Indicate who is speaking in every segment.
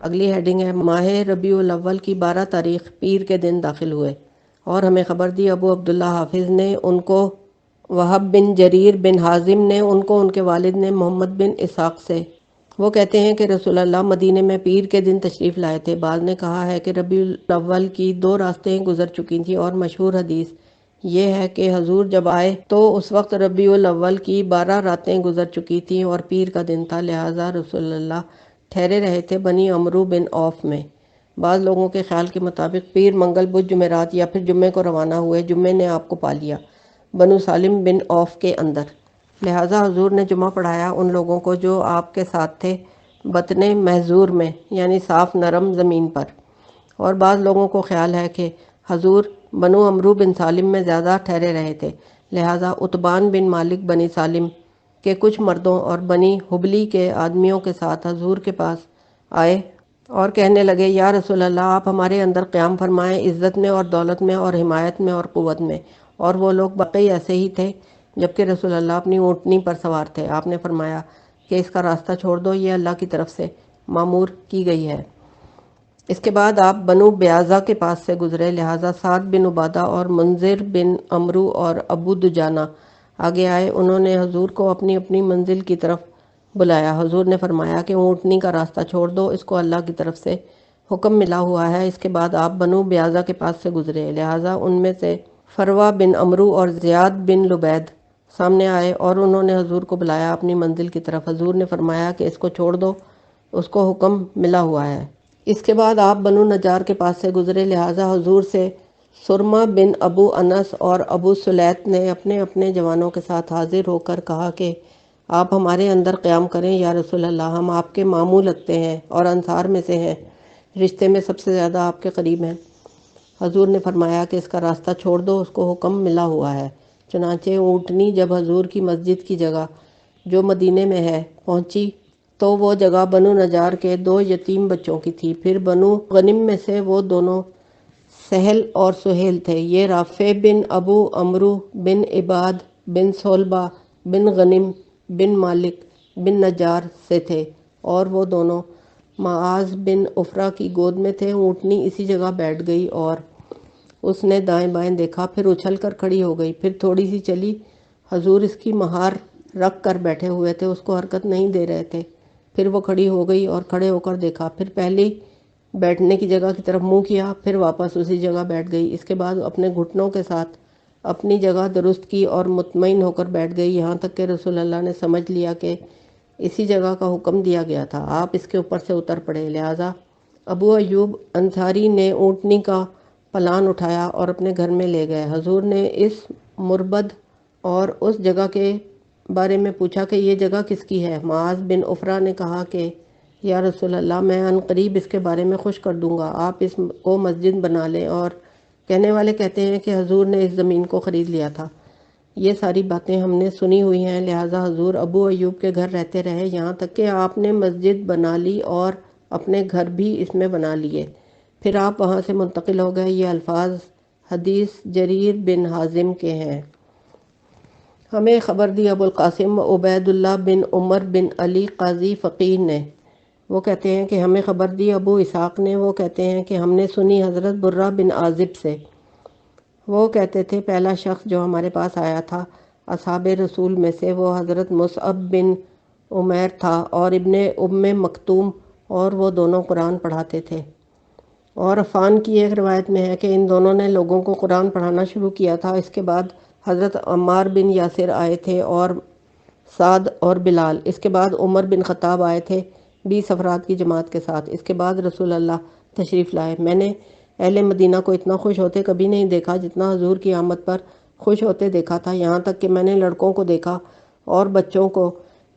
Speaker 1: اگلی ہیڈنگ ہے ماہ ربیع الاول کی 12 تاریخ پیر کے دن داخل ہوئے، اور ہمیں خبر دی ابو عبداللہ حافظ نے ان کو وہب بن جریر بن حازم نے ان کو ان کے والد نے محمد بن اسحاق سے، وہ کہتے ہیں کہ رسول اللہ مدینے میں پیر کے دن تشریف لائے تھے۔ بعض نے کہا ہے کہ ربیع الاول کی 2 راتیں گزر چکی تھیں، اور مشہور حدیث یہ ہے کہ حضور جب آئے تو اس وقت ربیع الاول کی 12 راتیں گزر چکی تھیں اور پیر کا دن تھا، لہٰذا رسول اللہ ٹھہرے رہے تھے بنی عمرو بن عوف میں۔ بعض لوگوں کے خیال کے مطابق پیر منگل بدھ جمعرات یا پھر جمعے کو روانہ ہوئے، جمعے نے آپ کو پا لیا بنو سالم بن عوف کے اندر، لہٰذا حضور نے جمعہ پڑھایا ان لوگوں کو جو آپ کے ساتھ تھے بطن محظور میں، یعنی صاف نرم زمین پر۔ اور بعض لوگوں کو خیال ہے کہ حضور بنو عمرو بن سالم میں زیادہ ٹھہرے رہے تھے، لہٰذا عتبان بن مالک بنی سالم کے کچھ مردوں اور بنی حبلی کے آدمیوں کے ساتھ حضور کے پاس آئے اور کہنے لگے یا رسول اللہ آپ ہمارے اندر قیام فرمائیں عزت میں اور دولت میں اور حمایت میں اور قوت میں۔ اور وہ لوگ باقی ایسے ہی تھے جبکہ رسول اللہ اپنی اونٹنی پر سوار تھے۔ آپ نے فرمایا کہ اس کا راستہ چھوڑ دو، یہ اللہ کی طرف سے مامور کی گئی ہے۔ اس کے بعد آپ بنو بیازہ کے پاس سے گزرے، لہٰذا سعد بن عبادہ اور منذر بن عمرو اور ابو دجانہ آگے آئے، انہوں نے حضور کو اپنی اپنی منزل کی طرف بلایا۔ حضور نے فرمایا کہ اونٹنی کا راستہ چھوڑ دو، اس کو اللہ کی طرف سے حکم ملا ہوا ہے۔ اس کے بعد آپ بنو بیازہ کے پاس سے گزرے، لہٰذا ان میں سے فروہ بن عمرو اور زیاد بن لبید سامنے آئے اور انہوں نے حضور کو بلایا اپنی منزل کی طرف۔ حضور نے فرمایا کہ اس کو چھوڑ دو، اس کو حکم ملا ہوا ہے۔ اس کے بعد آپ بنو نجار کے پاس سے گزرے، لہٰذا حضور سے سرما بن ابو انس اور ابو سلیت نے اپنے اپنے جوانوں کے ساتھ حاضر ہو کر کہا کہ آپ ہمارے اندر قیام کریں یا رسول اللہ، ہم آپ کے ماموں لگتے ہیں اور انصار میں سے ہیں، رشتے میں سب سے زیادہ آپ کے قریب ہیں۔ حضور نے فرمایا کہ اس کا راستہ چھوڑ دو، اس کو حکم ملا ہوا ہے۔ چنانچہ اونٹنی جب حضور کی مسجد کی جگہ جو مدینے میں ہے پہنچی تو وہ جگہ بنو نجار کے 2 یتیم بچوں کی تھی۔ پھر بنو غنم میں سے وہ دونوں سہل اور سہیل تھے، یہ رافع بن ابو عمرو بن عباد بن صلبہ بن غنم بن مالک بن نجار سے تھے، اور وہ دونوں معاذ بن عفرہ کی گود میں تھے۔ اونٹنی اسی جگہ بیٹھ گئی اور اس نے دائیں بائیں دیکھا، پھر اچھل کر کھڑی ہو گئی، پھر تھوڑی سی چلی۔ حضور اس کی مہار رکھ کر بیٹھے ہوئے تھے، اس کو حرکت نہیں دے رہے تھے۔ پھر وہ کھڑی ہو گئی اور کھڑے ہو کر دیکھا، پھر پہلی بیٹھنے کی جگہ کی طرف منہ کیا، پھر واپس اسی جگہ بیٹھ گئی۔ اس کے بعد اپنے گھٹنوں کے ساتھ اپنی جگہ درست کی اور مطمئن ہو کر بیٹھ گئی، یہاں تک کہ رسول اللہ نے سمجھ لیا کہ اسی جگہ کا حکم دیا گیا تھا۔ آپ اس کے اوپر سے اتر پڑے، لہٰذا ابو ایوب انصاری نے اونٹنی کا پلان اٹھایا اور اپنے گھر میں لے گئے۔ حضور نے اس مربد اور اس جگہ کے بارے میں پوچھا کہ یہ جگہ کس کی ہے؟ معاذ بن عفرہ نے کہا کہ یا رسول اللہ میں عن قریب اس کے بارے میں خوش کر دوں گا، آپ اس کو مسجد بنا لیں۔ اور کہنے والے کہتے ہیں کہ حضور نے اس زمین کو خرید لیا تھا۔ یہ ساری باتیں ہم نے سنی ہوئی ہیں، لہٰذا حضور ابو ایوب کے گھر رہتے رہے یہاں تک کہ آپ نے مسجد بنا لی اور اپنے گھر بھی اس میں بنا لیے، پھر آپ وہاں سے منتقل ہو گئے۔ یہ الفاظ حدیث جریر بن حازم کے ہیں۔ ہمیں خبر دی ابو القاسم عبید اللہ بن عمر بن علی قاضی فقیہ نے، وہ کہتے ہیں کہ ہمیں خبر دی ابو اسحاق نے، وہ کہتے ہیں کہ ہم نے سنی حضرت برہ بن عازب سے، وہ کہتے تھے پہلا شخص جو ہمارے پاس آیا تھا اصحاب رسول میں سے وہ حضرت مصعب بن عمیر تھا اور ابن ام مکتوم، اور وہ دونوں قرآن پڑھاتے تھے۔ اور عفان کی ایک روایت میں ہے کہ ان دونوں نے لوگوں کو قرآن پڑھانا شروع کیا تھا۔ اس کے بعد حضرت عمار بن یاسر آئے تھے اور سعد اور بلال، اس کے بعد عمر بن خطاب آئے تھے 20 افراد کی جماعت کے ساتھ، اس کے بعد رسول اللہ تشریف لائے۔ میں نے اہل مدینہ کو اتنا خوش ہوتے کبھی نہیں دیکھا جتنا حضور کی آمد پر خوش ہوتے دیکھا تھا، یہاں تک کہ میں نے لڑکوں کو دیکھا اور بچوں کو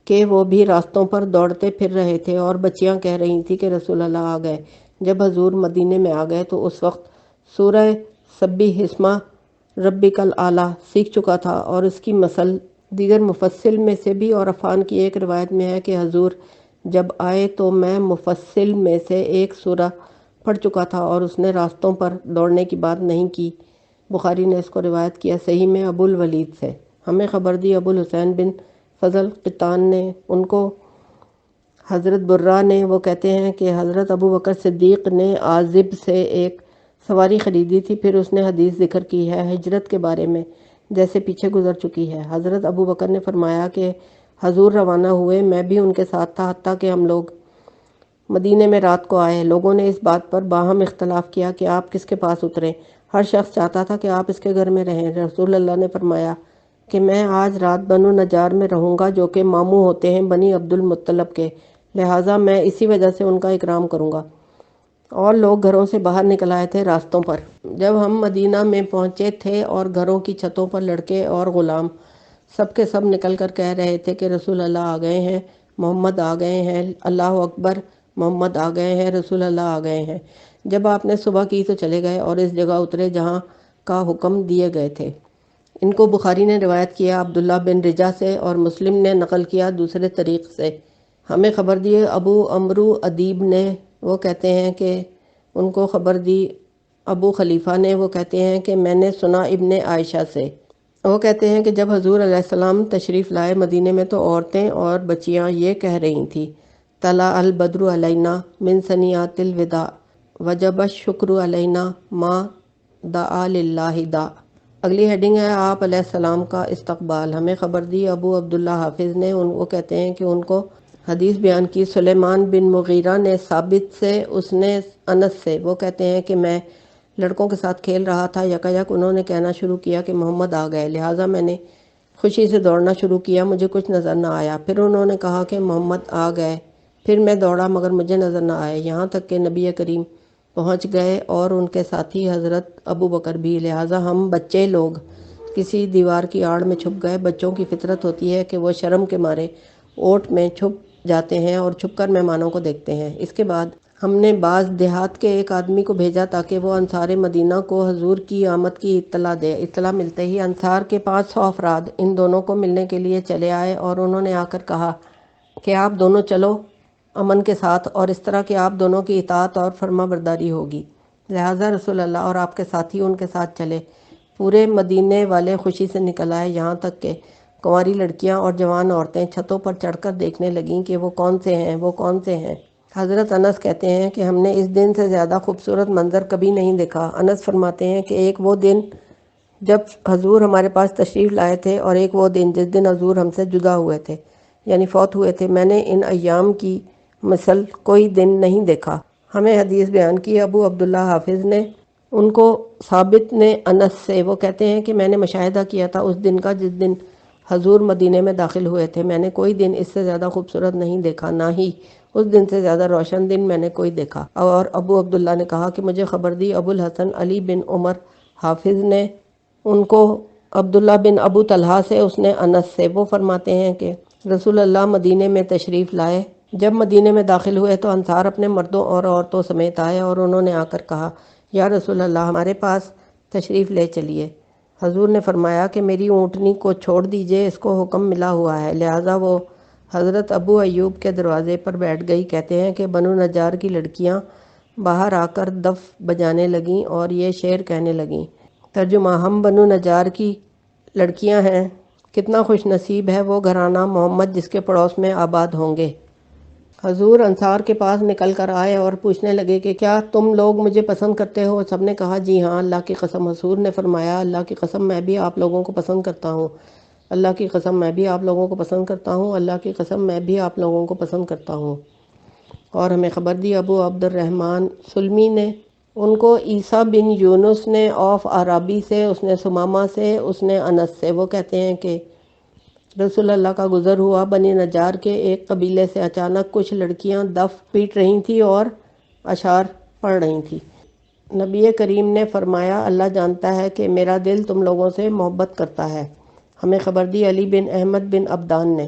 Speaker 1: کہ وہ بھی راستوں پر دوڑتے پھر رہے تھے، اور بچیاں کہہ رہی تھیں کہ رسول اللہ آ گئے۔ جب حضور مدینے میں آ گئے تو اس وقت سورہ سبح اسم ربک الاعلیٰ سیکھ چکا تھا اور اس کی مثل دیگر مفصل میں سے بھی، اور عفان کی ایک روایت میں ہے کہ حضور جب آئے تو میں مفصل میں سے ایک سورہ پڑھ چکا تھا اور اس نے راستوں پر دوڑنے کی بات نہیں کی۔ بخاری نے اس کو روایت کیا صحیح میں ابو الولید سے۔ ہمیں خبر دی ابو الحسین بن فضل قطان نے، ان کو حضرت برہ نے وہ کہتے ہیں کہ حضرت ابو بکر صدیق نے عازب سے ایک سواری خریدی تھی، پھر اس نے حدیث ذکر کی ہے ہجرت کے بارے میں جیسے پیچھے گزر چکی ہے۔ حضرت ابو بکر نے فرمایا کہ حضور روانہ ہوئے، میں بھی ان کے ساتھ تھا، حتیٰ کہ ہم لوگ مدینے میں رات کو آئے۔ لوگوں نے اس بات پر باہم اختلاف کیا کہ آپ کس کے پاس اترے۔ ہر شخص چاہتا تھا کہ آپ اس کے گھر میں رہیں۔ رسول اللہ نے فرمایا کہ میں آج رات بنو نجار میں رہوں گا، جو کہ ماموں ہوتے ہیں بنی عبد المطلب کے، لہٰذا میں اسی وجہ سے ان کا اکرام کروں گا۔ اور لوگ گھروں سے باہر نکل آئے تھے راستوں پر۔ جب ہم مدینہ میں پہنچے تھے اور گھروں کی چھتوں پر لڑکے اور غلام سب کے سب نکل کر کہہ رہے تھے کہ رسول اللہ آ گئے ہیں، محمد آ گئے ہیں، اللہ اکبر، محمد آ گئے ہیں، رسول اللہ آ گئے ہیں۔ جب آپ نے صبح کی تو چلے گئے اور اس جگہ اترے جہاں کا حکم دیے گئے تھے۔ ان کو بخاری نے روایت کیا عبداللہ بن رجا سے، اور مسلم نے نقل کیا دوسرے طریق سے۔ ہمیں خبر دی ابو عمرو ادیب نے، وہ کہتے ہیں کہ ان کو خبر دی ابو خلیفہ نے، وہ کہتے ہیں کہ میں نے سنا ابن عائشہ سے، وہ کہتے ہیں کہ جب حضور علیہ السلام تشریف لائے مدینے میں تو عورتیں اور بچیاں یہ کہہ رہی تھیں، طلع البدر علینا من ثنیات الوداع وجب الشکر علینا ما دعا للہ دا۔ اگلی ہیڈنگ ہے آپ علیہ السلام کا استقبال۔ ہمیں خبر دی ابو عبداللہ حافظ نے، وہ کہتے ہیں کہ ان کو حدیث بیان کی سلیمان بن مغیرہ نے ثابت سے، اس نے انس سے، وہ کہتے ہیں کہ میں لڑکوں کے ساتھ کھیل رہا تھا، یکایک انہوں نے کہنا شروع کیا کہ محمد آ گئے، لہٰذا میں نے خوشی سے دوڑنا شروع کیا، مجھے کچھ نظر نہ آیا۔ پھر انہوں نے کہا کہ محمد آ گئے، پھر میں دوڑا مگر مجھے نظر نہ آئے، یہاں تک کہ نبی کریم پہنچ گئے اور ان کے ساتھی حضرت ابو بکر بھی، لہٰذا ہم بچے لوگ کسی دیوار کی آڑ میں چھپ گئے۔ بچوں کی فطرت ہوتی ہے کہ وہ شرم کے مارے اوٹ میں چھپ جاتے ہیں اور چھپ کر مہمانوں کو دیکھتے ہیں۔ اس کے بعد ہم نے بعض دیہات کے ایک آدمی کو بھیجا تاکہ وہ انصار مدینہ کو حضور کی آمد کی اطلاع دے۔ اطلاع ملتے ہی انصار کے 500 افراد ان دونوں کو ملنے کے لیے چلے آئے اور انہوں نے آ کر کہا کہ آپ دونوں چلو امن کے ساتھ، اور اس طرح کہ آپ دونوں کی اطاعت اور فرما برداری ہوگی۔ لہٰذا رسول اللہ اور آپ کے ساتھی ان کے ساتھ چلے۔ پورے مدینے والے خوشی سے نکل آئے، یہاں تک کہ کنواری لڑکیاں اور جوان عورتیں چھتوں پر چڑھ کر دیکھنے لگیں کہ وہ کون سے ہیں، وہ کون سے ہیں۔ حضرت انس کہتے ہیں کہ ہم نے اس دن سے زیادہ خوبصورت منظر کبھی نہیں دیکھا۔ انس فرماتے ہیں کہ ایک وہ دن جب حضور ہمارے پاس تشریف لائے تھے، اور ایک وہ دن جس دن حضور ہم سے جدا ہوئے تھے، یعنی فوت ہوئے تھے، میں نے ان ایام کی مثل کوئی دن نہیں دیکھا۔ ہمیں حدیث بیان کی ابو عبداللہ حافظ نے، ان کو ثابت نے انس سے، وہ کہتے ہیں کہ میں نے مشاہدہ کیا تھا اس دن کا جس دن حضور مدینے میں داخل ہوئے تھے، میں نے کوئی دن اس سے زیادہ خوبصورت نہیں دیکھا، نہ ہی اس دن سے زیادہ روشن دن میں نے کوئی دیکھا۔ اور ابو عبداللہ نے کہا کہ مجھے خبر دی ابو الحسن علی بن عمر حافظ نے، ان کو عبداللہ بن ابو طلحہ سے، اس نے انس سے، وہ فرماتے ہیں کہ رسول اللہ مدینے میں تشریف لائے۔ جب مدینے میں داخل ہوئے تو انصار اپنے مردوں اور عورتوں سمیت آئے اور انہوں نے آ کر کہا یا رسول اللہ ہمارے پاس تشریف لے چلیے۔ حضور نے فرمایا کہ میری اونٹنی کو چھوڑ دیجئے، اس کو حکم ملا ہوا ہے۔ لہٰذا وہ حضرت ابو ایوب کے دروازے پر بیٹھ گئی۔ کہتے ہیں کہ بنو نجار کی لڑکیاں باہر آ کر دف بجانے لگیں اور یہ شعر کہنے لگیں۔ ترجمہ: ہم بنو نجار کی لڑکیاں ہیں، کتنا خوش نصیب ہے وہ گھرانہ محمد جس کے پڑوس میں آباد ہوں گے۔ حضور انصار کے پاس نکل کر آئے اور پوچھنے لگے کہ کیا تم لوگ مجھے پسند کرتے ہو؟ سب نے کہا جی ہاں، اللہ کی قسم۔ حضور نے فرمایا اللہ کی قسم میں بھی آپ لوگوں کو پسند کرتا ہوں، اللہ کی قسم میں بھی آپ لوگوں کو پسند کرتا ہوں، اللہ کی قسم میں بھی آپ لوگوں کو پسند کرتا ہوں۔ اور ہمیں خبر دی ابو عبد الرحمن سلمی نے، ان کو عیسیٰ بن یونس نے اوف عرابی سے، اس نے سمامہ سے، اس نے انس سے، وہ کہتے ہیں کہ رسول اللہ کا گزر ہوا۔ بنی نجار کے ایک قبیلے سے اچانک کچھ لڑکیاں دف پیٹ رہی تھیں اور اشعار پڑھ رہی تھیں۔ نبی کریم نے فرمایا اللہ جانتا ہے کہ میرا دل تم لوگوں سے محبت کرتا ہے۔ ہمیں خبر دی علی بن احمد بن عبدان نے،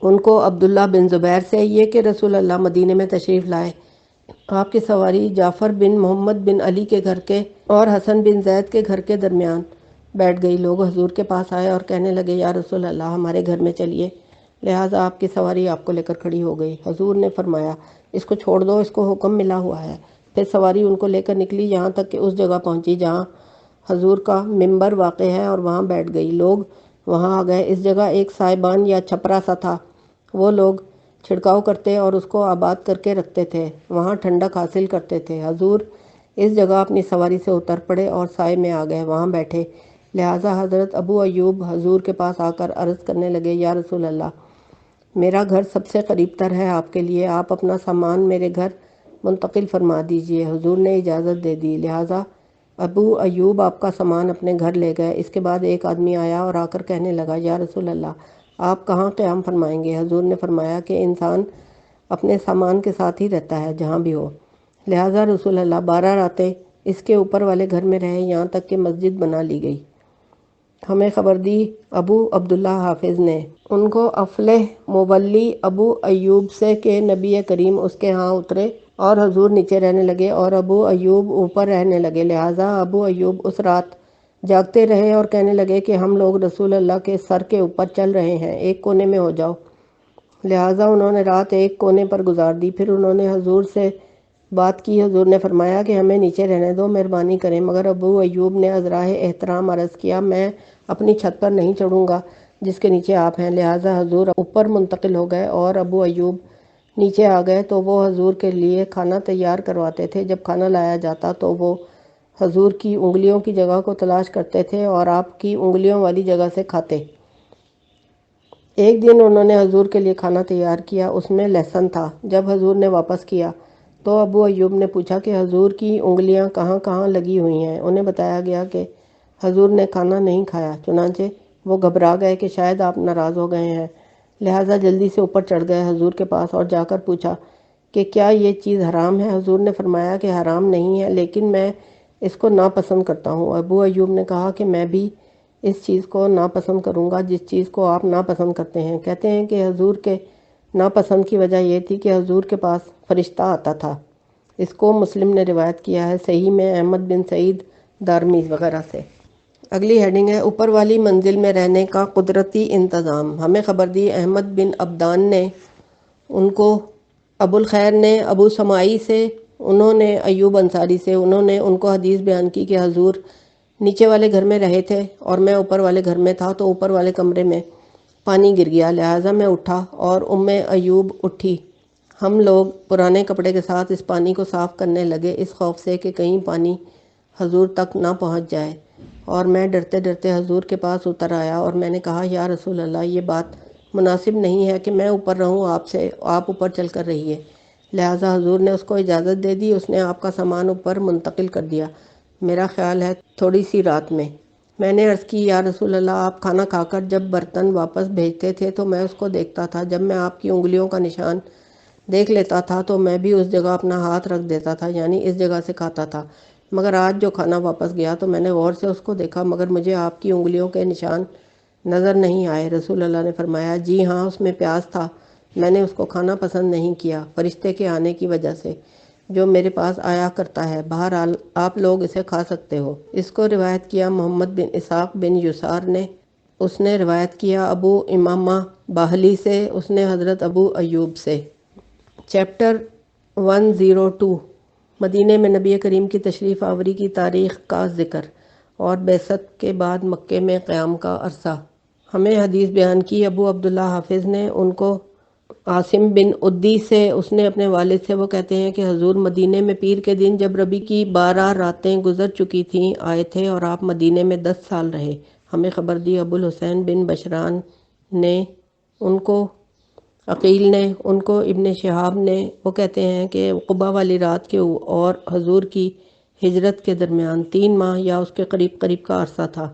Speaker 1: ان کو عبداللہ بن زبیر سے، یہ کہ رسول اللہ مدینے میں تشریف لائے۔ آپ کی سواری جعفر بن محمد بن علی کے گھر کے اور حسن بن زید کے گھر کے درمیان بیٹھ گئی۔ لوگ حضور کے پاس آئے اور کہنے لگے یا رسول اللہ ہمارے گھر میں چلیے، لہٰذا آپ کی سواری آپ کو لے کر کھڑی ہو گئی۔ حضور نے فرمایا اس کو چھوڑ دو، اس کو حکم ملا ہوا ہے۔ پھر سواری ان کو لے کر نکلی، یہاں تک کہ اس جگہ پہنچی جہاں حضور کا منبر واقع ہے، اور وہاں بیٹھ گئی۔ لوگ وہاں آ گئے۔ اس جگہ ایک سائبان یا چھپرا سا تھا۔ وہ لوگ چھڑکاؤ کرتے اور اس کو آباد کر کے رکھتے تھے، وہاں ٹھنڈک حاصل کرتے تھے۔ حضور اس جگہ اپنی سواری سے اتر پڑے اور سائے میں آ گئے، وہاں بیٹھے۔ لہٰذا حضرت ابو ایوب حضور کے پاس آ کر عرض کرنے لگے، یا رسول اللہ، میرا گھر سب سے قریب تر ہے آپ کے لیے، آپ اپنا سامان میرے گھر منتقل فرما دیجئے۔ حضور نے اجازت دے دی، لہٰذا ابو ایوب آپ کا سامان اپنے گھر لے گئے۔ اس کے بعد ایک آدمی آیا اور آ کر کہنے لگا، یا رسول اللہ، آپ کہاں قیام فرمائیں گے؟ حضور نے فرمایا کہ انسان اپنے سامان کے ساتھ ہی رہتا ہے جہاں بھی ہو، لہٰذا رسول اللہ 12 راتیں اس کے اوپر والے گھر میں رہے، یہاں تک کہ مسجد بنا لی گئی۔ ہمیں خبر دی ابو عبداللہ حافظ نے، ان کو افلح مولی ابو ایوب سے کہ نبی کریم اس کے ہاں اترے اور حضور نیچے رہنے لگے اور ابو ایوب اوپر رہنے لگے، لہٰذا ابو ایوب اس رات جاگتے رہے اور کہنے لگے کہ ہم لوگ رسول اللہ کے سر کے اوپر چل رہے ہیں، ایک کونے میں ہو جاؤ۔ لہٰذا انہوں نے رات ایک کونے پر گزار دی، پھر انہوں نے حضور سے بات کی۔ حضور نے فرمایا کہ ہمیں نیچے رہنے دو، مہربانی کریں، مگر ابو ایوب نے عذرائے احترام عرض کیا، میں اپنی چھت پر نہیں چڑھوں گا جس کے نیچے آپ ہیں۔ لہٰذا حضور اوپر منتقل ہو گئے اور ابو ایوب نیچے آ گئے تو وہ حضور کے لیے کھانا تیار کرواتے تھے۔ جب کھانا لایا جاتا تو وہ حضور کی انگلیوں کی جگہ کو تلاش کرتے تھے اور آپ کی انگلیوں والی جگہ سے کھاتے۔ ایک دن انہوں نے حضور کے لیے کھانا تیار کیا، اس میں لہسن تھا۔ جب حضور نے واپس کیا تو ابو ایوب نے پوچھا کہ حضور کی انگلیاں کہاں کہاں لگی ہوئی ہیں؟ انہیں بتایا گیا کہ حضور نے کھانا نہیں کھایا، چنانچہ وہ گھبرا گئے کہ شاید آپ ناراض ہو گئے ہیں، لہٰذا جلدی سے اوپر چڑھ گئے حضور کے پاس اور جا کر پوچھا کہ کیا یہ چیز حرام ہے؟ حضور نے فرمایا کہ حرام نہیں ہے، لیکن میں اس کو ناپسند کرتا ہوں۔ ابو ایوب نے کہا کہ میں بھی اس چیز کو ناپسند کروں گا جس چیز کو آپ ناپسند کرتے ہیں۔ کہتے ہیں کہ حضور کے ناپسند کی وجہ یہ تھی کہ حضور کے پاس فرشتہ آتا تھا۔ اس کو مسلم نے روایت کیا ہے، صحیح میں احمد بن سعید دارمی وغیرہ سے۔ اگلی ہیڈنگ ہے اوپر والی منزل میں رہنے کا قدرتی انتظام۔ ہمیں خبر دی احمد بن عبدان نے ان کو ابو الخیر نے ابو سمائی سے، انہوں نے ایوب انصاری سے، انہوں نے ان کو حدیث بیان کی کہ حضور نیچے والے گھر میں رہے تھے اور میں اوپر والے گھر میں تھا تو اوپر والے کمرے میں پانی گر گیا، لہٰذا میں اٹھا اور ایوب اٹھی، ہم لوگ پرانے کپڑے کے ساتھ اس پانی کو صاف کرنے لگے اس خوف سے کہ کہیں پانی حضور تک نہ پہنچ جائے، اور میں ڈرتے ڈرتے حضور کے پاس اتر آیا اور میں نے کہا، یا رسول اللہ، یہ بات مناسب نہیں ہے کہ میں اوپر رہوں آپ سے، آپ اوپر چل کر رہیے۔ لہٰذا حضور نے اس کو اجازت دے دی، اس نے آپ کا سامان اوپر منتقل کر دیا، میرا خیال ہے تھوڑی سی رات میں۔ میں نے عرض کی، یا رسول اللہ، آپ کھانا کھا کر جب برتن واپس بھیجتے تھے تو میں اس کو دیکھتا تھا، جب میں آپ کی انگلیوں کا نشان دیکھ لیتا تھا تو میں بھی اس جگہ اپنا ہاتھ رکھ دیتا تھا، یعنی اس جگہ سے کھاتا تھا، مگر آج جو کھانا واپس گیا تو میں نے غور سے اس کو دیکھا مگر مجھے آپ کی انگلیوں کے نشان نظر نہیں آئے۔ رسول اللہ نے فرمایا، جی ہاں، اس میں پیاز تھا، میں نے اس کو کھانا پسند نہیں کیا فرشتے کے آنے کی وجہ سے جو میرے پاس آیا کرتا ہے، بہرحال آپ لوگ اسے کھا سکتے ہو۔ اس کو روایت کیا محمد بن اسحاق بن یسار نے، اس نے روایت کیا ابو امامہ باہلی سے، اس نے حضرت ابو ایوب سے۔ چیپٹر 102 مدینہ میں نبی کریم کی تشریف آوری کی تاریخ کا ذکر اور بعثت کے بعد مکے میں قیام کا عرصہ۔ ہمیں حدیث بیان کی ابو عبداللہ حافظ نے، ان کو عاصم بن عدی سے، اس نے اپنے والد سے، وہ کہتے ہیں کہ حضور مدینے میں پیر کے دن جب ربیع کی 12 راتیں گزر چکی تھیں آئے تھے اور آپ مدینے میں 10 سال رہے۔ ہمیں خبر دی ابو الحسین بن بشران نے، ان کو عقیل نے، ان کو ابن شہاب نے، وہ کہتے ہیں کہ عقبہ والی رات کے اور حضور کی ہجرت کے درمیان 3 ماہ یا اس کے قریب قریب کا عرصہ تھا،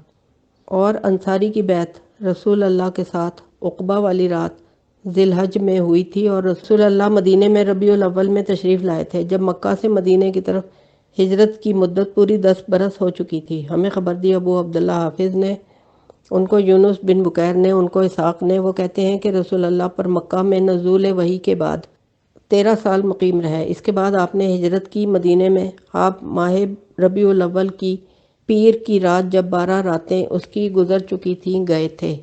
Speaker 1: اور انصاری کی بیعت رسول اللہ کے ساتھ عقبہ والی رات ذی الحج میں ہوئی تھی، اور رسول اللہ مدینے میں ربیع الاول میں تشریف لائے تھے جب مکہ سے مدینے کی طرف ہجرت کی مدت پوری 10 برس ہو چکی تھی۔ ہمیں خبر دی ابو عبداللہ حافظ نے، ان کو یونس بن بکیر نے، ان کو اسحاق نے، وہ کہتے ہیں کہ رسول اللہ پر مکہ میں نزول وحی کے بعد 13 سال مقیم رہے۔ اس کے بعد آپ نے ہجرت کی، مدینے میں آپ ماہ ربیع الاول کی پیر کی رات جب 12 راتیں اس کی گزر چکی تھیں گئے تھے۔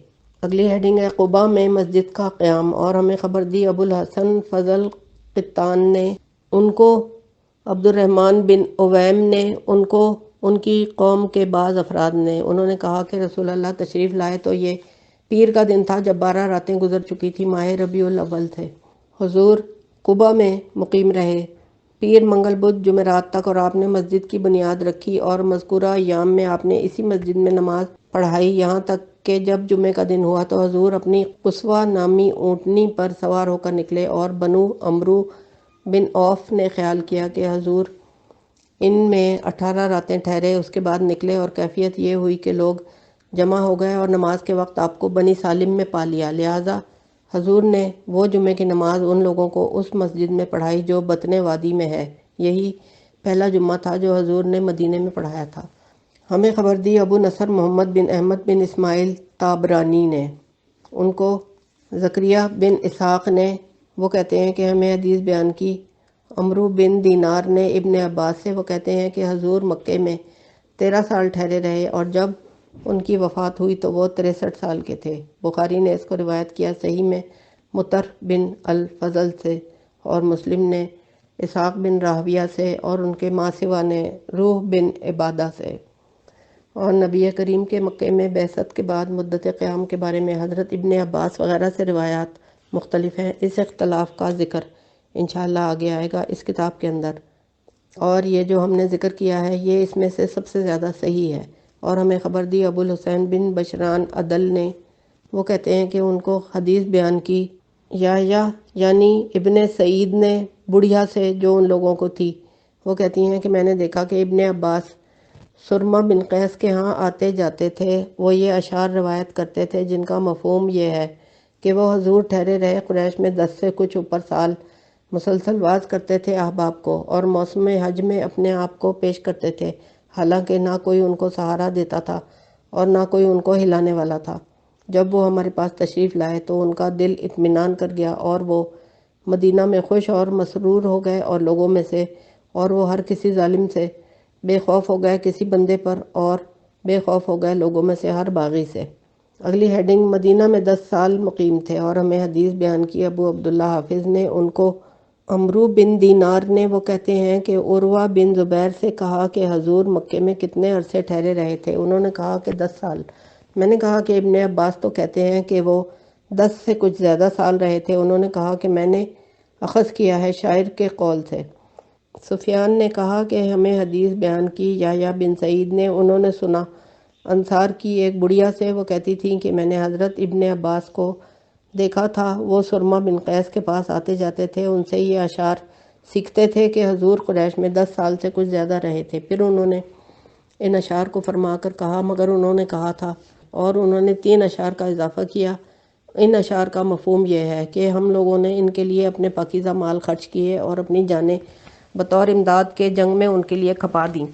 Speaker 1: اگلی ہیڈنگ ہے قباء میں مسجد کا قیام، اور ہمیں خبر دی ابو الحسن فضل قطان نے، ان کو عبد الرحمن بن اویم نے، ان کو ان کی قوم کے بعض افراد نے، انہوں نے کہا کہ رسول اللہ تشریف لائے تو یہ پیر کا دن تھا جب 12 راتیں گزر چکی تھی، ماہ ربیع الاول تھے۔ حضور قبا میں مقیم رہے پیر منگل بدھ جمعرات تک، اور آپ نے مسجد کی بنیاد رکھی اور مذکورہ ایام میں آپ نے اسی مسجد میں نماز پڑھائی، یہاں تک کہ جب جمعے کا دن ہوا تو حضور اپنی قصوہ نامی اونٹنی پر سوار ہو کر نکلے، اور بنو عمرو بن عوف نے خیال کیا کہ حضور ان میں 18 راتیں ٹھہرے، اس کے بعد نکلے، اور کیفیت یہ ہوئی کہ لوگ جمع ہو گئے اور نماز کے وقت آپ کو بنی سالم میں پا لیا، لہٰذا حضور نے وہ جمعے کی نماز ان لوگوں کو اس مسجد میں پڑھائی جو بطن وادی میں ہے۔ یہی پہلا جمعہ تھا جو حضور نے مدینے میں پڑھایا تھا۔ ہمیں خبر دی ابو نصر محمد بن احمد بن اسماعیل تابرانی نے، ان کو زکریہ بن اسحاق نے، وہ کہتے ہیں کہ ہمیں حدیث بیان کی عمرو بن دینار نے ابن عباس سے، وہ کہتے ہیں کہ حضور مکے میں 13 سال ٹھہرے رہے، اور جب ان کی وفات ہوئی تو وہ 63 سال کے تھے۔ بخاری نے اس کو روایت کیا صحیح میں مطر بن الفضل سے، اور مسلم نے اسحاق بن راہویہ سے، اور ان کے ماں سوا نے روح بن عبادہ سے۔ اور نبی کریم کے مکے میں بعثت کے بعد مدت قیام کے بارے میں حضرت ابن عباس وغیرہ سے روایات مختلف ہیں۔ اس اختلاف کا ذکر انشاءاللہ آگے آئے گا اس کتاب کے اندر، اور یہ جو ہم نے ذکر کیا ہے یہ اس میں سے سب سے زیادہ صحیح ہے۔ اور ہمیں خبر دی ابو الحسین بن بشران عدل نے، وہ کہتے ہیں کہ ان کو حدیث بیان کی یا یعنی ابن سعید نے بڑھیا سے جو ان لوگوں کو تھی، وہ کہتی ہیں کہ میں نے دیکھا کہ ابن عباس سرما بن قیس کے ہاں آتے جاتے تھے، وہ یہ اشعار روایت کرتے تھے جن کا مفہوم یہ ہے کہ وہ حضور ٹھہرے رہے قریش میں 10 سے کچھ اوپر سال، مسلسل واز کرتے تھے احباب کو، اور موسم حج میں اپنے آپ کو پیش کرتے تھے، حالانکہ نہ کوئی ان کو سہارا دیتا تھا اور نہ کوئی ان کو ہلانے والا تھا۔ جب وہ ہمارے پاس تشریف لائے تو ان کا دل اطمینان کر گیا، اور وہ مدینہ میں خوش اور مسرور ہو گئے، اور لوگوں میں سے، اور وہ ہر کسی ظالم سے بے خوف ہو گئے کسی بندے پر، اور بے خوف ہو گئے لوگوں میں سے ہر باغی سے۔ اگلی ہیڈنگ، مدینہ میں 10 سال مقیم تھے، اور ہمیں حدیث بیان کی ابو عبداللہ حافظ نے، ان کو عمرو بن دینار نے، وہ کہتے ہیں کہ عروہ بن زبیر سے کہا کہ حضور مکے میں کتنے عرصے ٹھہرے رہے تھے؟ انہوں نے کہا کہ 10 سال۔ میں نے کہا کہ ابن عباس تو کہتے ہیں کہ وہ 10 سے کچھ زیادہ سال رہے تھے۔ انہوں نے کہا کہ میں نے اخذ کیا ہے شاعر کے قول سے۔ سفیان نے کہا کہ ہمیں حدیث بیان کی یحییٰ بن سعید نے، انہوں نے سنا انصار کی ایک بڑھیا سے، وہ کہتی تھیں کہ میں نے حضرت ابن عباس کو دیکھا تھا، وہ سرما بن قیس کے پاس آتے جاتے تھے، ان سے یہ اشعار سیکھتے تھے کہ حضور قریش میں 10 سال سے کچھ زیادہ رہے تھے۔ پھر انہوں نے ان اشعار کو فرما کر کہا، مگر انہوں نے کہا تھا، اور انہوں نے 3 اشعار کا اضافہ کیا۔ ان اشعار کا مفہوم یہ ہے کہ ہم لوگوں نے ان کے لیے اپنے پاکیزہ مال خرچ کیے اور اپنی جانیں بطور امداد کے جنگ میں ان کے لیے کھپا دیں۔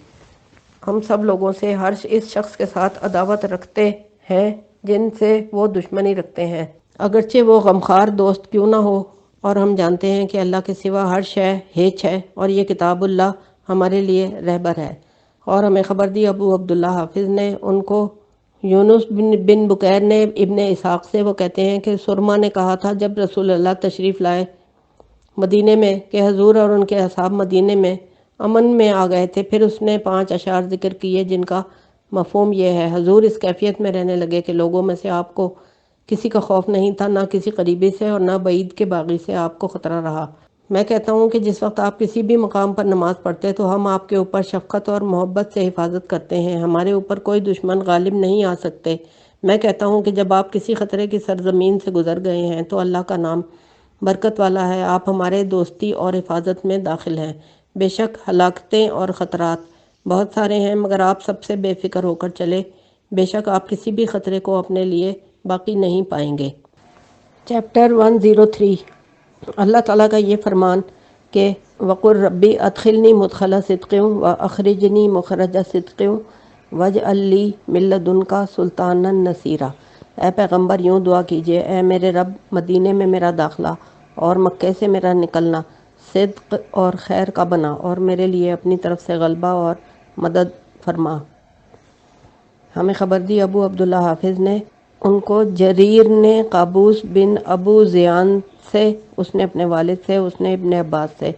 Speaker 1: ہم سب لوگوں سے ہر اس شخص کے ساتھ عداوت رکھتے ہیں جن سے وہ دشمنی رکھتے ہیں، اگرچہ وہ غمخوار دوست کیوں نہ ہو، اور ہم جانتے ہیں کہ اللہ کے سوا ہر شے ہیچ ہے، اور یہ کتاب اللہ ہمارے لیے رہبر ہے۔ اور ہمیں خبر دی ابو عبداللہ حافظ نے، ان کو یونس بن بکیر نے ابن اسحاق سے، وہ کہتے ہیں کہ سرما نے کہا تھا جب رسول اللہ تشریف لائے مدینے میں کہ حضور اور ان کے اصحاب مدینے میں امن میں آ گئے تھے، پھر اس نے 5 اشعار ذکر کیے جن کا مفہوم یہ ہے، حضور اس کیفیت میں رہنے لگے کہ لوگوں میں سے آپ کو کسی کا خوف نہیں تھا، نہ کسی قریبی سے اور نہ بعید کے باغی سے آپ کو خطرہ رہا۔ میں کہتا ہوں کہ جس وقت آپ کسی بھی مقام پر نماز پڑھتے تو ہم آپ کے اوپر شفقت اور محبت سے حفاظت کرتے ہیں، ہمارے اوپر کوئی دشمن غالب نہیں آ سکتے۔ میں کہتا ہوں کہ جب آپ کسی خطرے کی سرزمین سے گزر گئے ہیں تو اللہ کا نام برکت والا ہے، آپ ہمارے دوستی اور حفاظت میں داخل ہیں۔ بے شک ہلاکتیں اور خطرات بہت سارے ہیں، مگر آپ سب سے بے فکر ہو کر چلے، بے شک آپ کسی بھی خطرے کو اپنے لیے باقی نہیں پائیں گے۔ چیپٹر 103، اللہ تعالیٰ کا یہ فرمان کہ وَقُلْ رَبِّ أَدْخِلْنِي مُدْخَلَ صِدْقٍ وَأَخْرِجْنِي مُخْرَجَ صِدْقٍ وَاجْعَل لِّي مِن لَّدُنكَ سُلْطَانًا نَصِيرًا۔ اے پیغمبر یوں دعا کیجئے، اے میرے رب، مدینے میں میرا داخلہ اور مکے سے میرا نکلنا صدق اور خیر کا بنا، اور میرے لیے اپنی طرف سے غلبہ اور مدد فرما۔ ہمیں خبر دی ابو عبداللہ حافظ نے، ان کو جریر نے قابوس بن ابو زیان سے، اس نے اپنے والد سے، اس نے ابن عباس سے،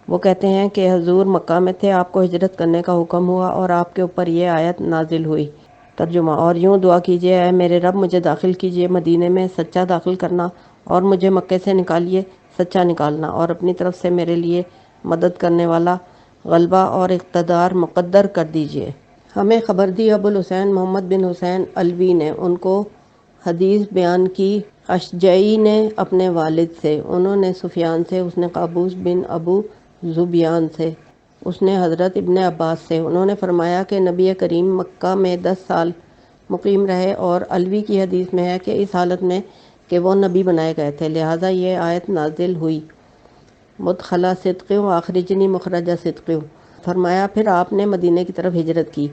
Speaker 1: وہ کہتے ہیں کہ حضور مکہ میں تھے، آپ کو ہجرت کرنے کا حکم ہوا اور آپ کے اوپر یہ آیت نازل ہوئی۔ ترجمہ، اور یوں دعا کیجئے، اے میرے رب، مجھے داخل کیجئے مدینے میں، سچا داخل کرنا، اور مجھے مکے سے نکالیے سچا نکالنا اور اپنی طرف سے میرے لیے مدد کرنے والا غلبہ اور اقتدار مقدر کر دیجیے۔ ہمیں خبر دی ابو الحسین محمد بن حسین علوی نے ان کو حدیث بیان کی اشجعی نے اپنے والد سے، انہوں نے سفیان سے، اس نے قابوس بن ابو ذبیان سے، اس نے حضرت ابن عباس سے، انہوں نے فرمایا کہ نبی کریم مکہ میں 10 سال مقیم رہے اور علوی کی حدیث میں ہے کہ اس حالت میں کہ وہ نبی بنائے گئے تھے، لہٰذا یہ آیت نازل ہوئی مدخلہ صدق و اخرجنی مخرجہ صدق۔ فرمایا پھر آپ نے مدینے کی طرف ہجرت کی۔